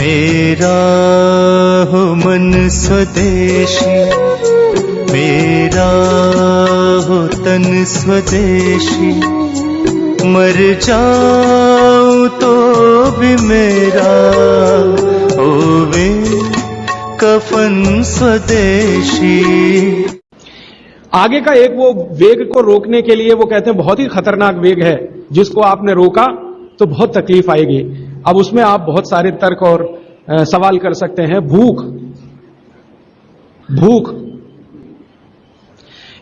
मेरा हो मन स्वदेशी, मेरा हो तन स्वदेशी, मर जाऊं तो भी मेरा होवे कफन स्वदेशी। आगे का एक वो वेग को रोकने के लिए वो कहते हैं बहुत ही खतरनाक वेग है, जिसको आपने रोका तो बहुत तकलीफ आएगी। अब उसमें आप बहुत सारे तर्क और सवाल कर सकते हैं। भूख, भूख,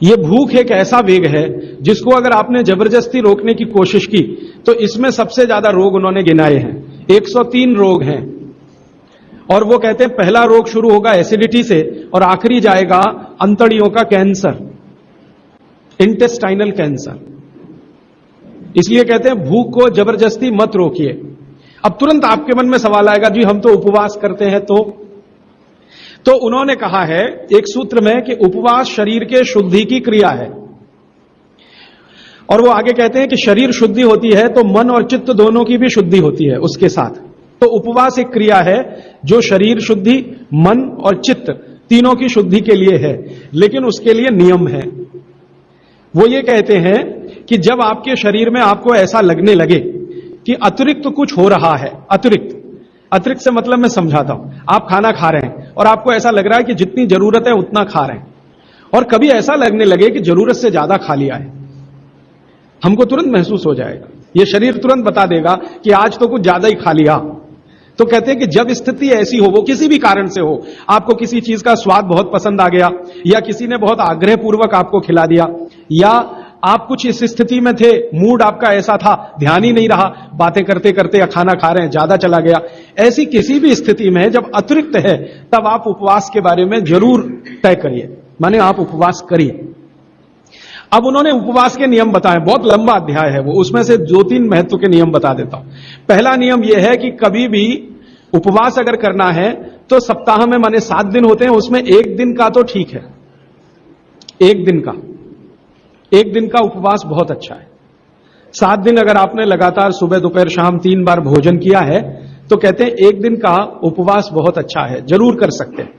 ये भूख एक ऐसा वेग है जिसको अगर आपने जबरदस्ती रोकने की कोशिश की तो इसमें सबसे ज्यादा रोग उन्होंने गिनाए हैं। 103 रोग हैं और वो कहते हैं पहला रोग शुरू होगा एसिडिटी से और आखिरी जाएगा अंतड़ियों का कैंसर, इंटेस्टाइनल कैंसर। इसलिए कहते हैं भूख को जबरदस्ती मत रोकिए। अब तुरंत आपके मन में सवाल आएगा, जी हम तो उपवास करते हैं तो उन्होंने कहा है एक सूत्र में कि उपवास शरीर के शुद्धि की क्रिया है। और वो आगे कहते हैं कि शरीर शुद्धि होती है तो मन और चित्त दोनों की भी शुद्धि होती है उसके साथ। तो उपवास एक क्रिया है जो शरीर शुद्धि, मन और चित्त तीनों की शुद्धि के लिए है, लेकिन उसके लिए नियम है। वो ये कहते हैं कि जब आपके शरीर में आपको ऐसा लगने लगे कि अतिरिक्त कुछ हो रहा है, अतिरिक्त से मतलब मैं समझाता हूं, आप खाना खा रहे हैं और आपको ऐसा लग रहा है कि जितनी जरूरत है उतना खा रहे हैं, और कभी ऐसा लगने लगे कि जरूरत से ज्यादा खा लिया है, हमको तुरंत महसूस हो जाएगा, ये शरीर तुरंत बता देगा कि आज तो कुछ ज्यादा ही खा लिया। तो कहते हैं कि जब स्थिति ऐसी हो, वो किसी भी कारण से हो, आपको किसी चीज का स्वाद बहुत पसंद आ गया, या किसी ने बहुत आग्रह पूर्वक आपको खिला दिया, या आप कुछ इस स्थिति में थे, मूड आपका ऐसा था, ध्यान ही नहीं रहा, बातें करते करते या खाना खा रहे हैं ज्यादा चला गया, ऐसी किसी भी स्थिति में जब अतिरिक्त है तब आप उपवास के बारे में जरूर तय करिए, माने आप उपवास करिए। अब उन्होंने उपवास के नियम बताए, बहुत लंबा अध्याय है वो, उसमें से 2-3 महत्व के नियम बता देता हूं। पहला नियम यह है कि कभी भी उपवास अगर करना है तो सप्ताह में माने 7 दिन होते हैं, उसमें एक दिन का तो ठीक है, एक दिन का उपवास बहुत अच्छा है। 7 दिन अगर आपने लगातार सुबह दोपहर शाम 3 बार भोजन किया है तो कहते हैं एक दिन का उपवास बहुत अच्छा है, जरूर कर सकते हैं।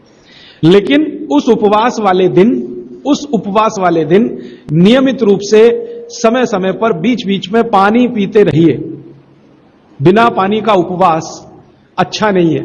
लेकिन उस उपवास वाले दिन नियमित रूप से समय समय पर बीच बीच में पानी पीते रहिए। बिना पानी का उपवास अच्छा नहीं है,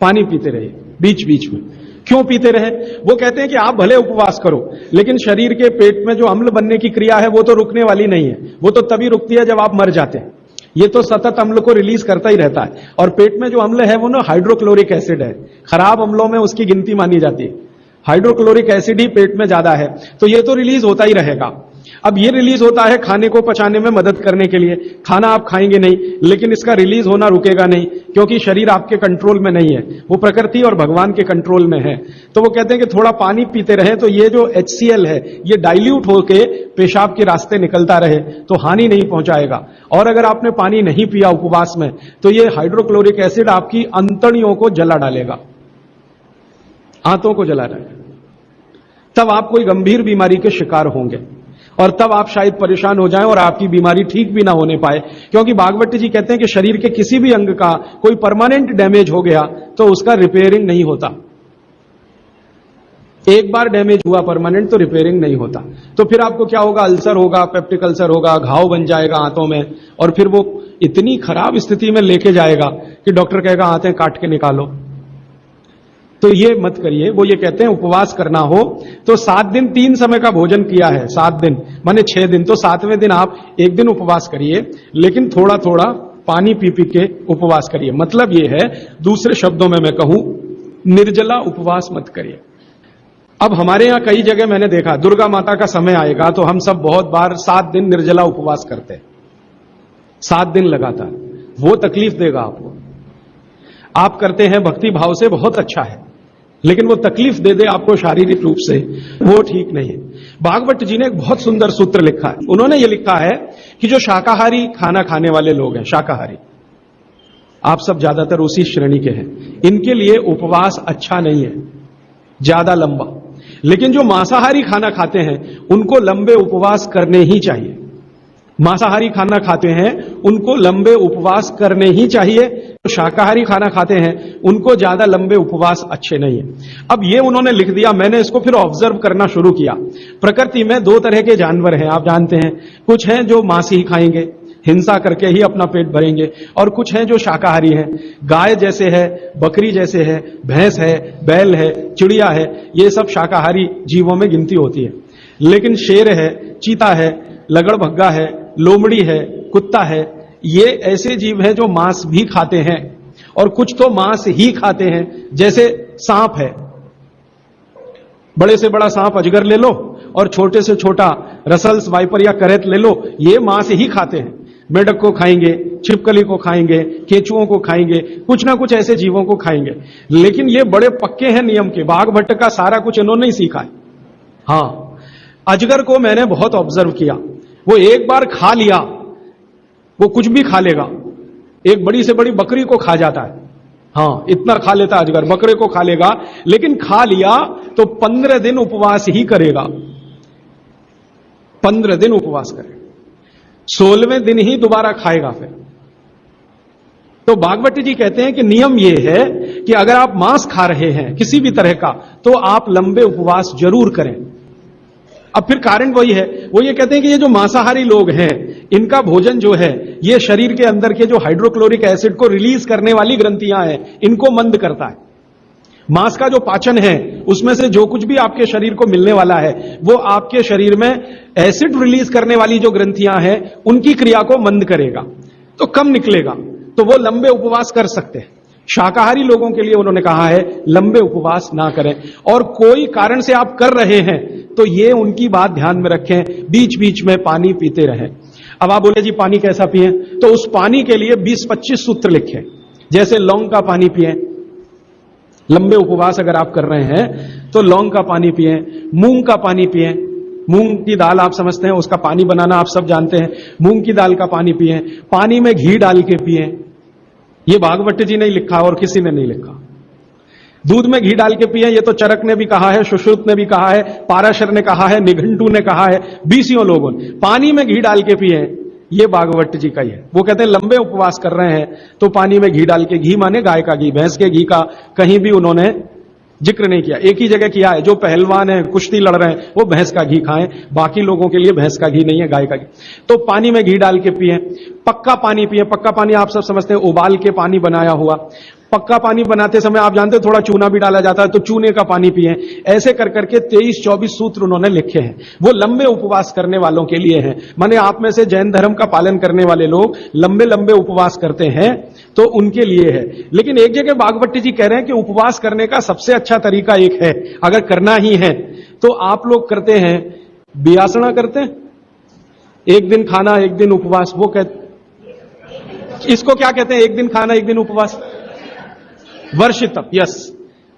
पानी पीते रहिए बीच बीच में। क्यों पीते रहे? वो कहते हैं कि आप भले उपवास करो, लेकिन शरीर के पेट में जो अम्ल बनने की क्रिया है वो तो रुकने वाली नहीं है, वो तो तभी रुकती है जब आप मर जाते हैं। ये तो सतत अम्ल को रिलीज करता ही रहता है, और पेट में जो अम्ल है वो ना हाइड्रोक्लोरिक एसिड है, खराब अम्लों में उसकी गिनती मानी जाती है। हाइड्रोक्लोरिक एसिड ही पेट में ज्यादा है, तो ये तो रिलीज होता ही रहेगा। अब ये रिलीज होता है खाने को पचाने में मदद करने के लिए, खाना आप खाएंगे नहीं, लेकिन इसका रिलीज होना रुकेगा नहीं, क्योंकि शरीर आपके कंट्रोल में नहीं है, वो प्रकृति और भगवान के कंट्रोल में है। तो वो कहते हैं कि थोड़ा पानी पीते रहे तो ये जो HCl है ये डाइल्यूट होके पेशाब के रास्ते निकलता रहे तो हानि नहीं पहुंचाएगा। और अगर आपने पानी नहीं पिया उपवास में तो ये हाइड्रोक्लोरिक एसिड आपकी अंतड़ियों को जला डालेगा, आंतों को जला डालेगा, तब आप कोई गंभीर बीमारी के शिकार होंगे, और तब आप शायद परेशान हो जाएं और आपकी बीमारी ठीक भी ना होने पाए। क्योंकि भागवत जी कहते हैं कि शरीर के किसी भी अंग का कोई परमानेंट डैमेज हो गया तो उसका रिपेयरिंग नहीं होता। एक बार डैमेज हुआ परमानेंट तो रिपेयरिंग नहीं होता। तो फिर आपको क्या होगा? अल्सर होगा, पेप्टिक अल्सर होगा, घाव बन जाएगा आंतों में, और फिर वो इतनी खराब स्थिति में लेके जाएगा कि डॉक्टर कहेगा आंतें काट के निकालो। तो ये मत करिए। वो ये कहते हैं उपवास करना हो तो 7 दिन 3 समय का भोजन किया है, 7 दिन माने 6 दिन, तो 7वें दिन आप एक दिन उपवास करिए, लेकिन थोड़ा थोड़ा पानी पी पी के उपवास करिए। मतलब ये है, दूसरे शब्दों में मैं कहूं, निर्जला उपवास मत करिए। अब हमारे यहां कई जगह मैंने देखा, दुर्गा माता का समय आएगा तो हम सब बहुत बार 7 दिन निर्जला उपवास करते हैं, 7 दिन लगातार। वो तकलीफ देगा आपको। आप करते हैं भक्ति भाव से, बहुत अच्छा है, लेकिन वो तकलीफ दे दे आपको शारीरिक रूप से, वो ठीक नहीं है। भागवत जी ने एक बहुत सुंदर सूत्र लिखा है। उन्होंने ये लिखा है कि जो शाकाहारी खाना खाने वाले लोग हैं, शाकाहारी, आप सब ज्यादातर उसी श्रेणी के हैं, इनके लिए उपवास अच्छा नहीं है ज्यादा लंबा। लेकिन जो मांसाहारी खाना खाते हैं उनको लंबे उपवास करने ही चाहिए, मांसाहारी खाना खाते हैं उनको लंबे उपवास करने ही चाहिए, तो शाकाहारी खाना खाते हैं उनको ज्यादा लंबे उपवास अच्छे नहीं है। अब ये उन्होंने लिख दिया, मैंने इसको फिर ऑब्जर्व करना शुरू किया। प्रकृति में दो तरह के जानवर हैं, आप जानते हैं, कुछ हैं जो मांस ही खाएंगे, हिंसा करके ही अपना पेट भरेंगे, और कुछ हैं जो शाकाहारी हैं, गाय जैसे है, बकरी जैसे है, भैंस है, बैल है, चिड़िया है, ये सब शाकाहारी जीवों में गिनती होती है। लेकिन शेर है, चीता है, लगड़भग्गा है, लोमड़ी है, कुत्ता है, ये ऐसे जीव हैं जो मांस भी खाते हैं, और कुछ तो मांस ही खाते हैं। जैसे सांप है, बड़े से बड़ा सांप अजगर ले लो और छोटे से छोटा रसल्स, वाइपर या करेत ले लो, ये मांस ही खाते हैं। मेढक को खाएंगे, छिपकली को खाएंगे, केंचुओं को खाएंगे, कुछ ना कुछ ऐसे जीवों को खाएंगे। लेकिन ये बड़े पक्के हैं नियम के, बाघ भट्ट का सारा कुछ इन्होंने ही सीखा है। हाँ, अजगर को मैंने बहुत ऑब्जर्व किया, वो एक बार खा लिया, वो कुछ भी खा लेगा। एक बड़ी से बड़ी बकरी को खा जाता है, हाँ इतना खा लेता अजगर, बकरे को खा लेगा, लेकिन खा लिया तो 15 दिन उपवास ही करेगा, 15 दिन उपवास करेगा, 16वें दिन ही दोबारा खाएगा फिर। तो भागवत जी कहते हैं कि नियम यह है कि अगर आप मांस खा रहे हैं किसी भी तरह का, तो आप लंबे उपवास जरूर करें। अब फिर कारण वही है, वो ये कहते हैं कि ये जो मांसाहारी लोग हैं, इनका भोजन जो है ये शरीर के अंदर के जो हाइड्रोक्लोरिक एसिड को रिलीज करने वाली ग्रंथियां हैं, इनको मंद करता है। मांस का जो पाचन है, उसमें से जो कुछ भी आपके शरीर को मिलने वाला है, वो आपके शरीर में एसिड रिलीज करने वाली जो ग्रंथियां हैं, उनकी क्रिया को मंद करेगा, तो कम निकलेगा, तो वो लंबे उपवास कर सकते हैं। शाकाहारी लोगों के लिए उन्होंने कहा है लंबे उपवास ना करें, और कोई कारण से आप कर रहे हैं तो ये उनकी बात ध्यान में रखें, बीच बीच में पानी पीते रहें। अब आप बोले जी पानी कैसा पिए, तो उस पानी के लिए 20-25 सूत्र लिखे, जैसे लौंग का पानी पिए, लंबे उपवास अगर आप कर रहे हैं तो लौंग का पानी पिए, मूंग का पानी पिए, मूंग की दाल आप समझते हैं, उसका पानी बनाना आप सब जानते हैं, मूंग की दाल का पानी पिए, पानी में घी डाल के पिए। ये भागवत जी ने लिखा और किसी ने नहीं लिखा। दूध में घी डाल के पिए, ये तो चरक ने भी कहा है, सुश्रुत ने भी कहा है, पाराशर ने कहा है, निघंटू ने कहा है, 20 लोगों ने। पानी में घी डाल के पिए, ये भागवत जी का ही है। वो कहते हैं लंबे उपवास कर रहे हैं तो पानी में घी डाल के, घी माने गाय का घी, भैंस के घी का कहीं भी उन्होंने जिक्र नहीं किया। एक ही जगह किया है, जो पहलवान है, कुश्ती लड़ रहे हैं, वो भैंस का घी खाएं, बाकी लोगों के लिए भैंस का घी नहीं है, गाय का घी। तो पानी में घी डाल के पिए, पक्का पानी पिए। पक्का पानी आप सब समझते हैं, उबाल के पानी बनाया हुआ। पक्का पानी बनाते समय आप जानते हैं थोड़ा चूना भी डाला जाता है, तो चूने का पानी पिए। ऐसे कर करके 23-24 सूत्र उन्होंने लिखे हैं, वो लंबे उपवास करने वालों के लिए हैं। माने आप में से जैन धर्म का पालन करने वाले लोग लंबे लंबे उपवास करते हैं, तो उनके लिए है। लेकिन एक जगह भागवत जी कह रहे हैं कि उपवास करने का सबसे अच्छा तरीका एक है, अगर करना ही है तो आप लोग करते हैं बियासना करते हैं, एक दिन खाना एक दिन उपवास। वो कहते, इसको क्या कहते हैं, एक दिन खाना एक दिन उपवास, वर्षितम। यस,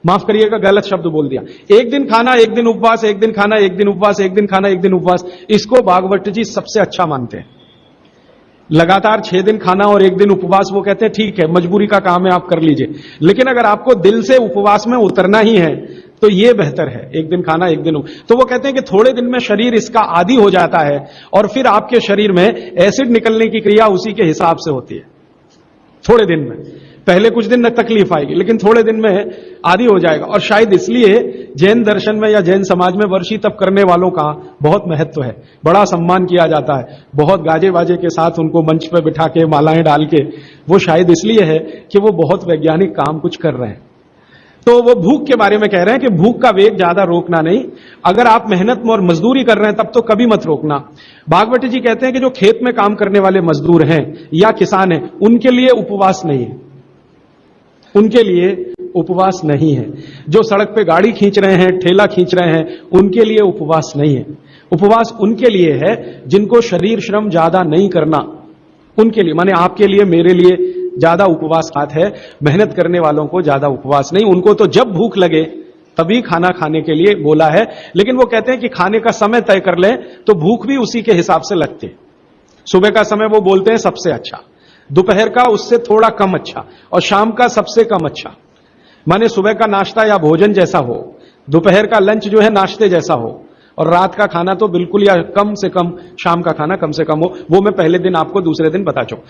माफ करिएगा गलत शब्द बोल दिया। एक दिन खाना एक दिन उपवास, एक दिन खाना एक दिन उपवास, एक दिन खाना एक दिन उपवास, इसको भागवत जी सबसे अच्छा मानते हैं। लगातार 6 दिन खाना और एक दिन उपवास, वो कहते हैं ठीक है, मजबूरी का काम है, आप कर लीजिए। लेकिन अगर आपको दिल से उपवास में उतरना ही है तो ये बेहतर है, एक दिन खाना एक दिन। तो वो कहते हैं कि थोड़े दिन में शरीर इसका आदी हो जाता है, और फिर आपके शरीर में एसिड निकलने की क्रिया उसी के हिसाब से होती है। थोड़े दिन में, पहले कुछ दिन तकलीफ आएगी, लेकिन थोड़े दिन में आदी हो जाएगा। और शायद इसलिए जैन दर्शन में या जैन समाज में वर्षी तप करने वालों का बहुत महत्व है, बड़ा सम्मान किया जाता है, बहुत गाजे बाजे के साथ उनको मंच पर बिठा के मालाएं डाल के। वो शायद इसलिए है कि वो बहुत वैज्ञानिक काम कुछ कर रहे हैं। तो वो भूख के बारे में कह रहे हैं कि भूख का वेग ज्यादा रोकना नहीं, अगर आप मेहनत और मजदूरी कर रहे हैं तब तो कभी मत रोकना। भागवत जी कहते हैं कि जो खेत में काम करने वाले मजदूर हैं या किसान हैं, उनके लिए उपवास नहीं है, उनके लिए उपवास नहीं है। जो सड़क पे गाड़ी खींच रहे हैं, ठेला खींच रहे हैं, उनके लिए उपवास नहीं है। उपवास उनके लिए है जिनको शरीर श्रम ज्यादा नहीं करना, उनके लिए। माने आपके लिए, मेरे लिए ज्यादा उपवास बात है, मेहनत करने वालों को ज्यादा उपवास नहीं। उनको तो जब भूख लगे तभी खाना खाने के लिए बोला है। लेकिन वो कहते हैं कि खाने का समय तय कर लें तो भूख भी उसी के हिसाब से लगती है। सुबह का समय वो बोलते हैं सबसे अच्छा, दोपहर का उससे थोड़ा कम अच्छा, और शाम का सबसे कम अच्छा। माने सुबह का नाश्ता या भोजन जैसा हो, दोपहर का लंच जो है नाश्ते जैसा हो, और रात का खाना तो बिल्कुल, या कम से कम शाम का खाना कम से कम हो, वो मैं पहले दिन आपको दूसरे दिन बता चुका।